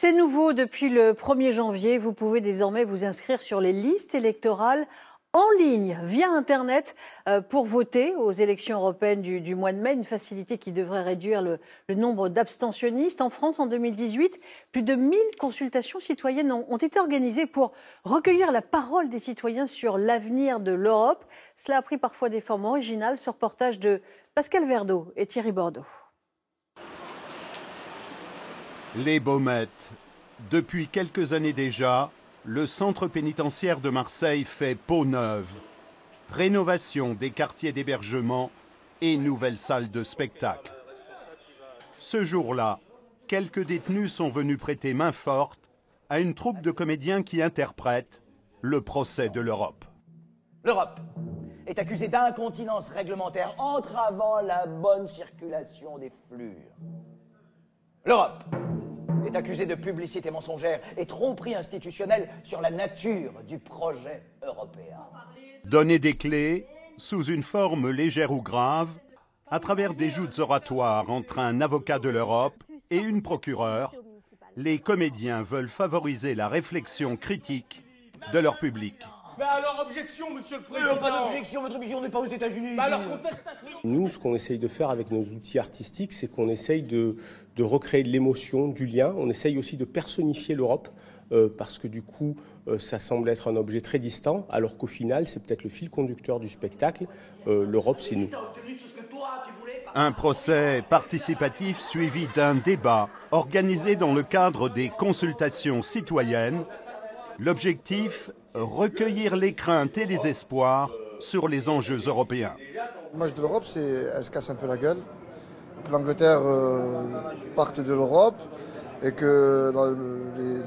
C'est nouveau, depuis le 1er janvier, vous pouvez désormais vous inscrire sur les listes électorales en ligne, via Internet, pour voter aux élections européennes du mois de mai, une facilité qui devrait réduire le nombre d'abstentionnistes. En France, en 2018, plus de 1000 consultations citoyennes ont été organisées pour recueillir la parole des citoyens sur l'avenir de l'Europe. Cela a pris parfois des formes originales. Ce reportage de Pascal Verdeau et Thierry Bordeaux. Les Baumettes. Depuis quelques années déjà, le centre pénitentiaire de Marseille fait peau neuve. Rénovation des quartiers d'hébergement et nouvelles salles de spectacle. Ce jour-là, quelques détenus sont venus prêter main forte à une troupe de comédiens qui interprètent le procès de l'Europe. L'Europe est accusée d'incontinence réglementaire entravant la bonne circulation des flux. L'Europe est accusée de publicité mensongère et tromperie institutionnelle sur la nature du projet européen. Donner des clés, sous une forme légère ou grave, à travers des joutes oratoires entre un avocat de l'Europe et une procureure, les comédiens veulent favoriser la réflexion critique de leur public. Mais alors, objection, monsieur le Président. Pas d'objection, votre vision n'est pas aux États-Unis. Alors, contestation. Nous, ce qu'on essaye de faire avec nos outils artistiques, c'est qu'on essaye de recréer de l'émotion, du lien. On essaye aussi de personnifier l'Europe, parce que du coup, ça semble être un objet très distant, alors qu'au final, c'est peut-être le fil conducteur du spectacle. L'Europe, c'est nous. Un procès participatif suivi d'un débat organisé dans le cadre des consultations citoyennes. L'objectif, recueillir les craintes et les espoirs sur les enjeux européens. L'image de l'Europe, c'est elle se casse un peu la gueule, que l'Angleterre parte de l'Europe et que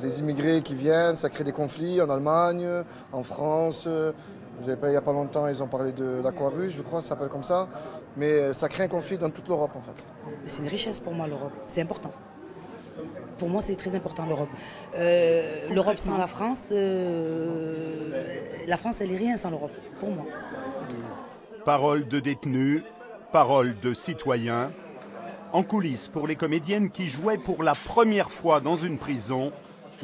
les immigrés qui viennent, ça crée des conflits en Allemagne, en France. Vous avez pas, il n'y a pas longtemps, ils ont parlé de l'Aquarius, je crois, ça s'appelle comme ça. Mais ça crée un conflit dans toute l'Europe, en fait. C'est une richesse pour moi, l'Europe. C'est important. Pour moi, c'est très important, l'Europe. L'Europe sans la France, elle est rien sans l'Europe, pour moi. Parole de détenus, parole de citoyens. En coulisses, pour les comédiennes qui jouaient pour la première fois dans une prison,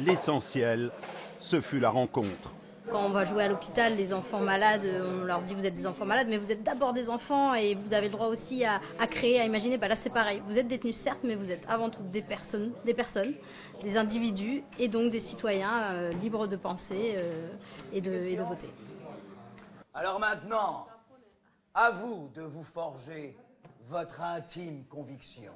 l'essentiel, ce fut la rencontre. Quand on va jouer à l'hôpital, les enfants malades, on leur dit vous êtes des enfants malades, mais vous êtes d'abord des enfants et vous avez le droit aussi à créer, à imaginer. Là c'est pareil, vous êtes détenus certes, mais vous êtes avant tout des personnes, des individus et donc des citoyens libres de penser et de voter. Alors maintenant, à vous de vous forger votre intime conviction.